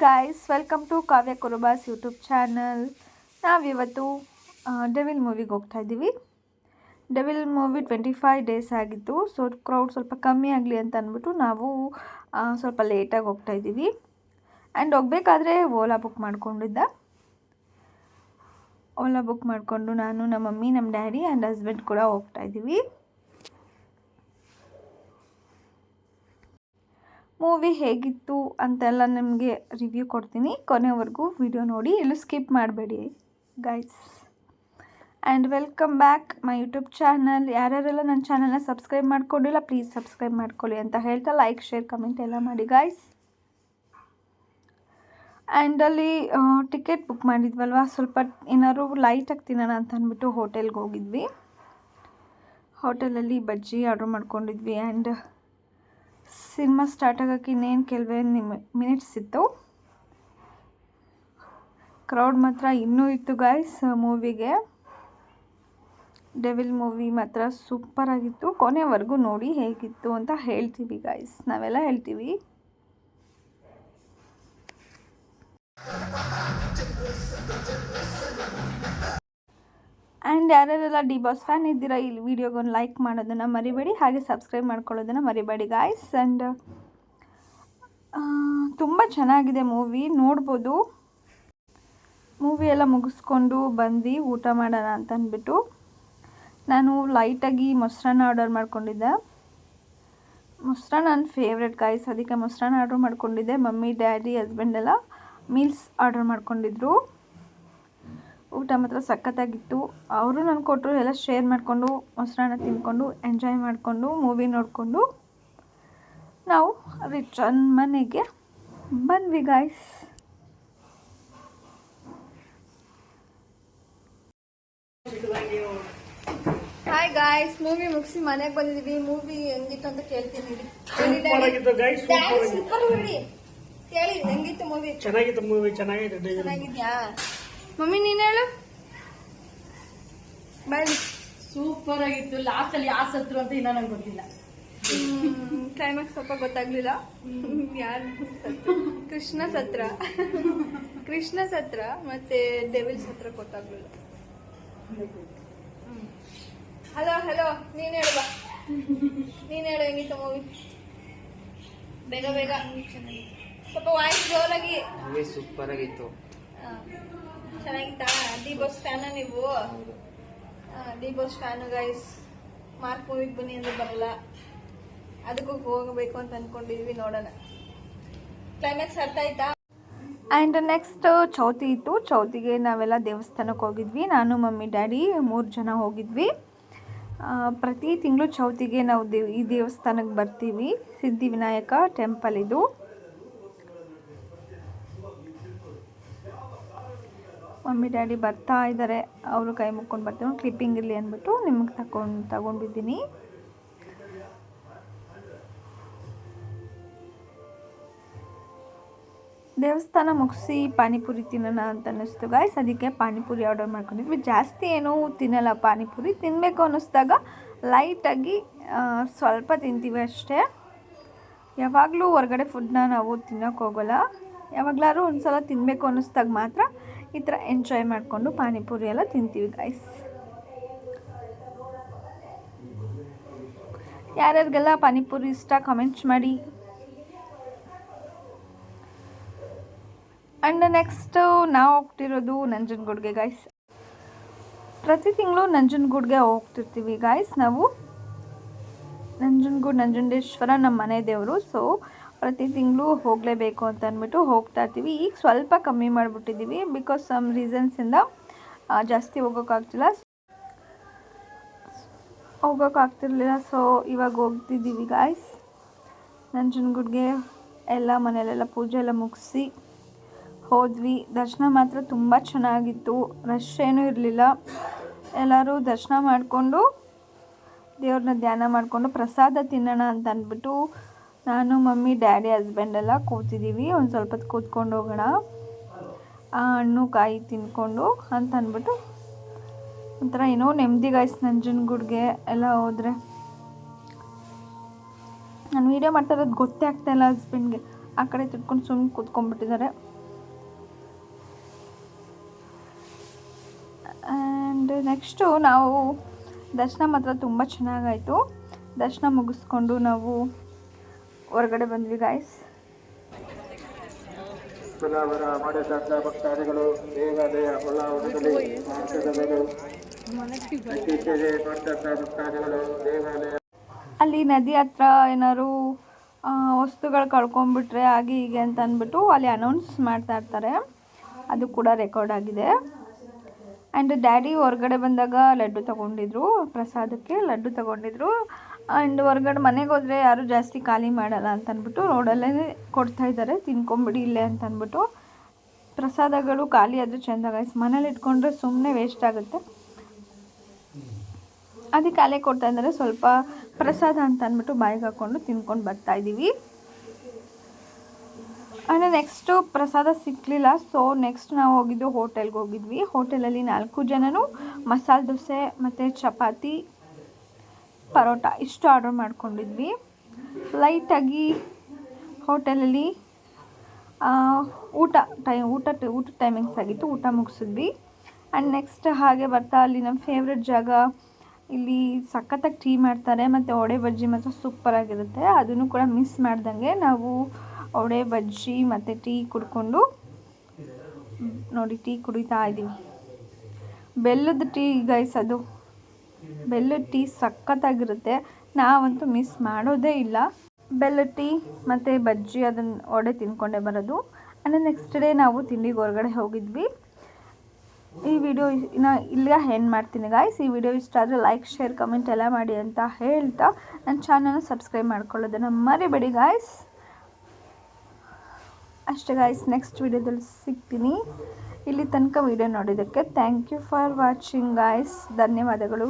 Guys, welcome to Kavya Kurubas YouTube channel. ನಾವಿವತ್ತು devil ಮೂವಿಗೆ ಹೋಗ್ತಾ ಇದ್ದೀವಿ. ಡೆವಿಲ್ ಮೂವಿ 25 ಡೇಸ್ ಆಗಿತ್ತು. ಸೊ ಕ್ರೌಡ್ ಸ್ವಲ್ಪ ಕಮ್ಮಿ ಆಗಲಿ ಅಂತ ಅಂದ್ಬಿಟ್ಟು ನಾವು ಸ್ವಲ್ಪ ಲೇಟಾಗಿ ಹೋಗ್ತಾ ಇದ್ದೀವಿ. ಆ್ಯಂಡ್ ಹೋಗ್ಬೇಕಾದ್ರೆ ಓಲಾ ಬುಕ್ ಮಾಡಿಕೊಂಡು ನಾನು, ನಮ್ಮ ಮಮ್ಮಿ, ನಮ್ಮ ಡ್ಯಾಡಿ ಆ್ಯಂಡ್ ಹಸ್ಬೆಂಡ್ ಕೂಡ ಹೋಗ್ತಾ ಇದ್ದೀವಿ. ಮೂವಿ ಹೇಗಿತ್ತು ಅಂತೆಲ್ಲ ನಿಮಗೆ ರಿವ್ಯೂ ಕೊಡ್ತೀನಿ. ಕೊನೆವರೆಗೂ ವಿಡಿಯೋ ನೋಡಿ, ಎಲ್ಲೂ ಸ್ಕಿಪ್ ಮಾಡಬೇಡಿ guys. And welcome back my YouTube channel. ಯಾರ್ಯಾರೆಲ್ಲ ನನ್ನ ಚಾನಲ್ನ ಸಬ್ಸ್ಕ್ರೈಬ್ ಮಾಡ್ಕೊಂಡಿಲ್ಲ ಪ್ಲೀಸ್ ಸಬ್ಸ್ಕ್ರೈಬ್ ಮಾಡ್ಕೊಳ್ಳಿ ಅಂತ ಹೇಳ್ತಾ ಲೈಕ್, ಶೇರ್, ಕಮೆಂಟ್ ಎಲ್ಲ ಮಾಡಿ ಗೈಸ್. ಆ್ಯಂಡ್ ಅಲ್ಲಿ ಟಿಕೆಟ್ ಬುಕ್ ಮಾಡಿದ್ವಲ್ವ, ಸ್ವಲ್ಪ ಏನಾದ್ರು ಲೈಟಾಗಿ ತಿನ್ನೋಣ ಅಂತ ಅಂದ್ಬಿಟ್ಟು ಹೋಟೆಲ್ಗೆ ಹೋಗಿದ್ವಿ. ಹೋಟೆಲಲ್ಲಿ ಬಜ್ಜಿ ಆರ್ಡ್ರ್ ಮಾಡ್ಕೊಂಡಿದ್ವಿ. ಆ್ಯಂಡ್ ಸಿನಿಮಾ ಸ್ಟಾರ್ಟ್ ಆಗೋಕ್ಕೆ ಇನ್ನೇನು ಕೆಲವೇ ಮಿನಿಟ್ಸ್ ಇತ್ತು. ಕ್ರೌಡ್ ಮಾತ್ರ ಇನ್ನೂ ಇತ್ತು ಗೈಸ್. ಮೂವಿಗೆ ಡೆವಿಲ್ ಮೂವಿ ಮಾತ್ರ ಸೂಪರ್ ಆಗಿತ್ತು. ಕೊನೆವರೆಗೂ ನೋಡಿ ಹೇಗಿತ್ತು ಅಂತ ಹೇಳ್ತೀವಿ ಗೈಸ್, ನಾವೆಲ್ಲ ಹೇಳ್ತೀವಿ. ಆ್ಯಂಡ್ ಯಾರ್ಯಾರೆಲ್ಲ ಡಿ ಬಾಸ್ ಫ್ಯಾನ್ ಇದ್ದೀರಾ, ಇಲ್ಲಿ ವಿಡಿಯೋಗೊಂದು ಲೈಕ್ ಮಾಡೋದನ್ನು ಮರಿಬೇಡಿ, ಹಾಗೆ ಸಬ್ಸ್ಕ್ರೈಬ್ ಮಾಡ್ಕೊಳ್ಳೋದನ್ನು ಮರಿಬೇಡಿ ಗಾಯ್ಸ್. ಆ್ಯಂಡ್ ತುಂಬ ಚೆನ್ನಾಗಿದೆ ಮೂವಿ, ನೋಡ್ಬೋದು. ಮೂವಿ ಎಲ್ಲ ಮುಗಿಸ್ಕೊಂಡು ಬಂದು ಊಟ ಮಾಡೋಣ ಅಂತ ಅಂದ್ಬಿಟ್ಟು ನಾನು ಲೈಟಾಗಿ ಮೊಸರನ್ನ ಆರ್ಡರ್ ಮಾಡ್ಕೊಂಡಿದ್ದೆ. ಮೊಸರನ್ನ ನನ್ನ ಫೇವ್ರೆಟ್ ಗಾಯ್ಸ್, ಅದಕ್ಕೆ ಮೊಸರನ್ನ ಆರ್ಡರ್ ಮಾಡ್ಕೊಂಡಿದ್ದೆ. ಮಮ್ಮಿ, ಡ್ಯಾಡಿ, ಹಸ್ಬೆಂಡ್ ಎಲ್ಲ ಮೀಲ್ಸ್ ಆರ್ಡರ್ ಮಾಡ್ಕೊಂಡಿದ್ರು. ಊಟ ಮಾತ್ರ ಸಖತ್ತಾಗಿತ್ತು. ಅವರು ನನಗೆ ಕೊಟ್ಟರು, ಎಲ್ಲ ಶೇರ್ ಮಾಡಿಕೊಂಡು ಮೊಸರನ್ನ ತಿಂದ್ಕೊಂಡು ಎಂಜಾಯ್ ಮಾಡಿಕೊಂಡು ಮೂವಿ ನೋಡಿಕೊಂಡು ನಾವು ರಿಟರ್ನ್ ಮನೆಗೆ ಬಂದ್ವಿ ಗಾಯ್ಸ್. ಹಾಯ್ ಗಾಯ್ಸ್, ಮೂವಿ ಮುಗಿಸಿ ಮನೆಗೆ ಬಂದಿದ್ದೀವಿ. ಮೂವಿ ಹೆಂಗಿತ್ತು ಅಂತ ಕೇಳ್ತೀನಿ. ಕೇಳಿ ಹೆಂಗಿತ್ತು ಮೂವಿ? ಚೆನ್ನಾಗಿತ್ತು ಮೂವಿ, ಚೆನ್ನಾಗಿದ್ಯಾ ಮಮ್ಮಿ ನೀನ್ ಹೇಳು. ಬನ್ನಿ. ಸೂಪರ್ ಆಗಿತ್ತು. ಲಾಸ್ಟ್ ಅಲ್ಲಿ ಯಾರು ಸತ್ರು ಅಂತ ಇನ್ನ ನಂಗೆ ಗೊತ್ತಿಲ್ಲ. ಕ್ಲೈಮ್ಯಾಕ್ಸ್ ಸ್ವಲ್ಪ ಗೊತ್ತಾಗ್ಲಿಲ್ಲ. ಯಾರು ಕೃಷ್ಣ ಸತ್ರ ಮತ್ತೆ ಡೆವಿಲ್ ಸತ್ರ ಗೊತ್ತಾಗ್ಲಿಲ್ಲ. ಹಲೋ ನೀನ್ ಹೇಳು, ಹೆಂಗಿತ್ತು ಮೂವಿ? ಬೇಗ ಸ್ವಲ್ಪ ವಾಯ್ಸ್ ಜೋರಾಗಿ. ಸೂಪರ್ ಆಗಿತ್ತು. ಚೆನ್ನಾಗಿತ್ತಾ? ಡಿ ಬಾಸ್ ಫ್ಯಾನ ನೀವು? D boss fan guys. Mark ಮೂವಿಗೆ ಬನ್ನಿ ಅಂದ್ರೆ ಬರಲ್ಲ, ಅದಕ್ಕೂ ಹೋಗಬೇಕು ಅಂತ ಅನ್ಕೊಂಡಿದ್ವಿ. ನೋಡೋಣ ಕ್ಲೈಮ್ಯಾಕ್ಸ್ ಅರ್ಥ ಆಯ್ತಾ? ಆ್ಯಂಡ್ ನೆಕ್ಸ್ಟ್ ಚೌತಿ ಇತ್ತು. ಚೌತಿಗೆ ನಾವೆಲ್ಲ ದೇವಸ್ಥಾನಕ್ಕೆ ಹೋಗಿದ್ವಿ. ನಾನು, ಮಮ್ಮಿ, ಡ್ಯಾಡಿ 3 ಜನ ಹೋಗಿದ್ವಿ. ಪ್ರತಿ ತಿಂಗಳು ಚೌತಿಗೆ ನಾವು ಈ ದೇವಸ್ಥಾನಕ್ಕೆ ಬರ್ತೀವಿ. ಸಿದ್ಧಿವಿನಾಯಕ ಟೆಂಪಲ್ ಇದು. ಮಮ್ಮಿ ಡ್ಯಾಡಿ ಬರ್ತಾ ಇದ್ದಾರೆ, ಅವರು ಕೈ ಮುಕ್ಕೊಂಡು ಬರ್ತೀವಿ. ಕ್ಲಿಪ್ಪಿಂಗ್ ಇರಲಿ ಅಂದ್ಬಿಟ್ಟು ನಿಮಗೆ ತಗೊಂಡಿದ್ದೀನಿ. ದೇವಸ್ಥಾನ ಮುಗಿಸಿ ಪಾನಿಪುರಿ ತಿನ್ನೋಣ ಅಂತ ಅನ್ನಿಸ್ತು ಗಾಯ್ಸ್, ಅದಕ್ಕೆ ಪಾನಿಪುರಿ ಆರ್ಡರ್ ಮಾಡ್ಕೊಂಡಿದ್ವಿ. ಜಾಸ್ತಿ ಏನೂ ತಿನ್ನಲ್ಲ ಪಾನಿಪುರಿ. ತಿನ್ನಬೇಕು ಅನ್ನಿಸ್ದಾಗ ಲೈಟಾಗಿ ಸ್ವಲ್ಪ ತಿಂತೀವಿ ಅಷ್ಟೇ. ಯಾವಾಗಲೂ ಹೊರಗಡೆ ಫುಡ್ನ ನಾವು ತಿನ್ನೋಕೆ ಹೋಗೋಲ್ಲ. ಯಾವಾಗಲಾದ್ರೂ ಒಂದು ಸಲ ತಿನ್ನಬೇಕು ಅನ್ನಿಸ್ದಾಗ ಮಾತ್ರ ಈ ಥರ ಎಂಜಾಯ್ ಮಾಡಿಕೊಂಡು ಪಾನಿಪುರಿ ಎಲ್ಲ ತಿಂತೀವಿ ಗೈಸ್. ಯಾರ್ಯಾರಿಗೆಲ್ಲ ಪಾನಿಪುರಿ ಇಷ್ಟ ಕಮೆಂಟ್ಸ್ ಮಾಡಿ. ಆ್ಯಂಡ್ ನೆಕ್ಸ್ಟ್ ನಾವು ಹೋಗ್ತಿರೋದು ನಂಜನಗೂಡಿಗೆ ಗೈಸ್. ಪ್ರತಿ ತಿಂಗಳು ನಂಜನಗೂಡಿಗೆ ಹೋಗ್ತಿರ್ತೀವಿ ಗೈಸ್ ನಾವು. ನಂಜುಂಡೇಶ್ವರ ನಮ್ಮ ಮನೆ ದೇವರು. ಸೊ ಪ್ರತಿ ತಿಂಗಳು ಹೋಗಲೇಬೇಕು ಅಂತ ಅಂದ್ಬಿಟ್ಟು ಹೋಗ್ತಾ ಇರ್ತೀವಿ. ಈಗ ಸ್ವಲ್ಪ ಕಮ್ಮಿ ಮಾಡಿಬಿಟ್ಟಿದ್ದೀವಿ, ಬಿಕಾಸ್ ಸಮ್ ರೀಸನ್ಸಿಂದ ಜಾಸ್ತಿ ಹೋಗೋಕ್ಕಾಗ್ತಿರ್ಲಿಲ್ಲ. ಸೊ ಇವಾಗ ಹೋಗ್ತಿದ್ದೀವಿ ಗಾಯ್ಸ್ ನಂಜನಗೂಡಿಗೆ. ಎಲ್ಲ ಮನೆಯಲ್ಲೆಲ್ಲ ಪೂಜೆ ಎಲ್ಲ ಮುಗಿಸಿ ಹೋದ್ವಿ. ದರ್ಶನ ಮಾತ್ರ ತುಂಬ ಚೆನ್ನಾಗಿತ್ತು, ರಶ್ ಏನೂ ಇರಲಿಲ್ಲ. ಎಲ್ಲರೂ ದರ್ಶನ ಮಾಡಿಕೊಂಡು ದೇವ್ರನ್ನ ಧ್ಯಾನ ಮಾಡಿಕೊಂಡು ಪ್ರಸಾದ ತಿನ್ನೋಣ ಅಂತ ಅಂದ್ಬಿಟ್ಟು ನಾನು, ಮಮ್ಮಿ, ಡ್ಯಾಡಿ, ಹಸ್ಬೆಂಡ್ ಎಲ್ಲ ಕೂತಿದ್ದೀವಿ. ಒಂದು ಸ್ವಲ್ಪ ಹೊತ್ತು ಕೂತ್ಕೊಂಡು ಹೋಗೋಣ, ಹಣ್ಣು ಕಾಯಿ ತಿಂದ್ಕೊಂಡು ಅಂತ ಅಂದ್ಬಿಟ್ಟು ಒಂಥರ ಏನೋ ನೆಮ್ಮದಿ ಗಾಯ್ಸ್. ನಂಜನಗೂಡಿಗೆ ಎಲ್ಲ ಹೋದರೆ ನಾನು ವೀಡಿಯೋ ಮಾಡ್ತಾ ಇರೋದು ಗೊತ್ತೇ ಆಗ್ತಾಯಿಲ್ಲ ಹಸ್ಬೆಂಡ್ಗೆ. ಆ ಕಡೆ ತಿಳ್ಕೊಂಡು ಸುಮ್ಮನೆ ಕೂತ್ಕೊಂಡ್ಬಿಟ್ಟಿದ್ದಾರೆ. ನೆಕ್ಸ್ಟು ನಾವು ದರ್ಶನ ಮಾತ್ರ ತುಂಬ ಚೆನ್ನಾಗಾಯಿತು. ದರ್ಶನ ಮುಗಿಸ್ಕೊಂಡು ನಾವು ಹೊರಗಡೆ ಬಂದ್ವಿ ಗಾಯ್ಸ್. ತುಲಾವರ ಮಾಡಿದಂಥ ಭಕ್ತಾದಿಗಳು ದೇವಾಲಯ ಒಳಾವರಣದಲ್ಲಿ ಮಾರ್ಗದಲ್ಲಿ ಇತ್ತೀಚೆಗೆ ಮಾಡಿದಂಥ ಭಕ್ತಾದಿಗಳು ದೇವಾಲಯ ಅಲ್ಲಿ ನದಿ ಹತ್ರ ಏನಾದ್ರು ವಸ್ತುಗಳು ಕಳ್ಕೊಂಡ್ಬಿಟ್ರೆ ಹಾಗೆ ಹೀಗೆ ಅಂತ ಅಂದ್ಬಿಟ್ಟು ಅಲ್ಲಿ ಅನೌನ್ಸ್ ಮಾಡ್ತಾ ಇರ್ತಾರೆ. ಅದು ಕೂಡ ರೆಕಾರ್ಡ್ ಆಗಿದೆ. ಆ್ಯಂಡ್ ಡ್ಯಾಡಿ ಹೊರಗಡೆ ಬಂದಾಗ ಲಡ್ಡು ತೊಗೊಂಡಿದ್ರು, ಪ್ರಸಾದಕ್ಕೆ ಲಡ್ಡು ತೊಗೊಂಡಿದ್ರು. ಆ್ಯಂಡ್ ಹೊರಗಡೆ ಮನೆಗೆ ಹೋದರೆ ಯಾರೂ ಜಾಸ್ತಿ ಖಾಲಿ ಮಾಡಲ್ಲ ಅಂತ ಅಂದ್ಬಿಟ್ಟು ರೋಡಲ್ಲೇ ಕೊಡ್ತಾಯಿದ್ದಾರೆ, ತಿನ್ಕೊಂಬಿಡಿ ಇಲ್ಲೇ ಅಂತ ಅಂದ್ಬಿಟ್ಟು. ಪ್ರಸಾದಗಳು ಖಾಲಿ ಆದರೆ ಚೆಂದ ಗೈಸ್, ಮನೇಲಿ ಇಟ್ಕೊಂಡ್ರೆ ಸುಮ್ಮನೆ ವೇಸ್ಟ್ ಆಗುತ್ತೆ. ಅದಕ್ಕೆ ಅಲ್ಲೇ ಕೊಡ್ತಾ ಇದ್ದಾರೆ. ಸ್ವಲ್ಪ ಪ್ರಸಾದ ಅಂತ ಅಂದ್ಬಿಟ್ಟು ಬಾಯಿಗೆ ಹಾಕ್ಕೊಂಡು ತಿನ್ಕೊಂಡು ಬರ್ತಾಯಿದ್ದೀವಿ. ಆಮೇಲೆ ನೆಕ್ಸ್ಟು ಪ್ರಸಾದ ಸಿಕ್ಕಲಿಲ್ಲ. ಸೊ ನೆಕ್ಸ್ಟ್ ನಾವು ಹೋಗಿದ್ದು ಹೋಟೆಲ್ಗೆ ಹೋಗಿದ್ವಿ. ಹೋಟೆಲಲ್ಲಿ 4 ಜನನೂ ಮಸಾಲೆ ದೋಸೆ ಮತ್ತು ಚಪಾತಿ, ಪರೋಟ ಇಷ್ಟು ಆರ್ಡರ್ ಮಾಡ್ಕೊಂಡಿದ್ವಿ. ಲೈಟಾಗಿ ಹೋಟೆಲಲ್ಲಿ ಊಟದ ಟೈಮಿಂಗ್ಸ್ ಆಗಿತ್ತು, ಊಟ ಮುಗಿಸಿದ್ವಿ. ಆ್ಯಂಡ್ ನೆಕ್ಸ್ಟ್ ಹಾಗೆ ಬರ್ತಾ ಅಲ್ಲಿ ನಮ್ಮ ಫೇವ್ರೆಟ್ ಜಾಗ, ಇಲ್ಲಿ ಸಖತ್ತಾಗಿ ಟೀ ಮಾಡ್ತಾರೆ ಮತ್ತು ವಡೆ ಬಜ್ಜಿ ಮಾತ್ರ ಸೂಪರಾಗಿರುತ್ತೆ. ಅದನ್ನು ಕೂಡ ಮಿಸ್ ಮಾಡ್ದಂಗೆ ನಾವು ವಡೆ ಬಜ್ಜಿ ಮತ್ತು ಟೀ ಕುಡ್ಕೊಂಡು ನೋಡಿ ಟೀ ಕುಡಿತಾ ಇದ್ದೀವಿ. ಬೆಲ್ಲದ ಟೀ ಗೈಸ್, ಅದು ಬೆಲ್ಲದ ಟೀ ಸಖತ್ತಾಗಿರುತ್ತೆ. ನಾವಂತೂ ಮಿಸ್ ಮಾಡೋದೇ ಇಲ್ಲ. ಬೆಲ್ಲದ ಟೀ ಮತ್ತು ಬಜ್ಜಿ ಅದನ್ನು ವಡೆ ತಿನ್ಕೊಂಡೇ ಬರೋದು. ಆ್ಯಂಡ್ ನೆಕ್ಸ್ಟ್ ಡೇ ನಾವು ತಿಂಡಿಗೆ ಹೊರಗಡೆ ಹೋಗಿದ್ವಿ. ಈ ವಿಡಿಯೋ ಇಲ್ಲಿಗೆ ಎಂಡ್ ಮಾಡ್ತೀನಿ ಗಾಯ್ಸ್. ಈ ವಿಡಿಯೋ ಇಷ್ಟ ಆದರೆ ಲೈಕ್, ಶೇರ್, ಕಮೆಂಟ್ ಎಲ್ಲ ಮಾಡಿ ಅಂತ ಹೇಳ್ತಾ ನನ್ನ ಚಾನಲ್ನ ಸಬ್ಸ್ಕ್ರೈಬ್ ಮಾಡ್ಕೊಳ್ಳೋದನ್ನು ಮರಿಬೇಡಿ ಗಾಯ್ಸ್. ಅಷ್ಟೇ ಗಾಯ್ಸ್, ನೆಕ್ಸ್ಟ್ ವಿಡಿಯೋದಲ್ಲಿ ಸಿಗ್ತೀನಿ. ಇಲ್ಲಿ ತನಕ ವಿಡಿಯೋ ನೋಡಿದ್ದಕ್ಕೆ thank you for watching guys. ಧನ್ಯವಾದಗಳು.